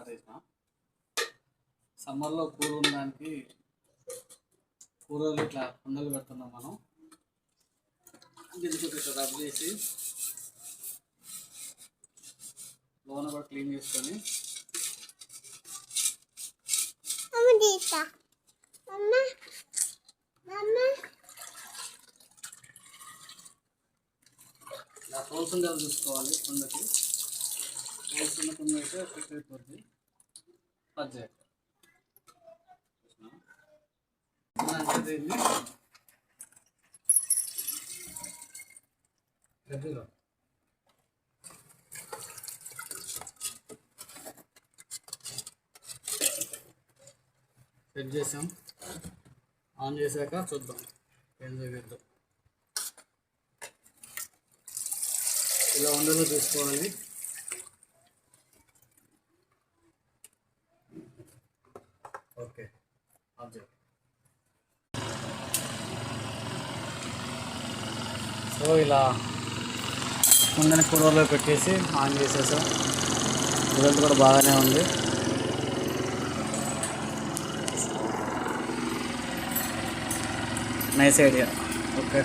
ఒకసారి వేసిన సమ్మర్లో కూల్ ఉండడానికి కూరలు ఇట్లా కుండలు పెడుతున్నాం మనం. దీనికి ఇట్లా రబ్ చేసి లోన కూడా క్లీన్ చేసుకొని ఇలా హోల్స్ ఉండేది చూసుకోవాలి. కుండకి హోల్స్ ఉన్న కుండ అయితే ఫిట్ అయిపోద్ది. పజ్జ దీన్ని గడ్డిలో సెట్ చేసాం. ఆన్ చేశాక చూద్దాం ఏం జరిగిద్దాం. ఇలా ఉండలో చూసుకోవాలి. Okay object. సో ఇలా కుండని కూరలో పెట్టేసి ఆన్ చేసేసాం. రిజల్ట్ కూడా బాగానే ఉంది. Nice idea. ఓకే.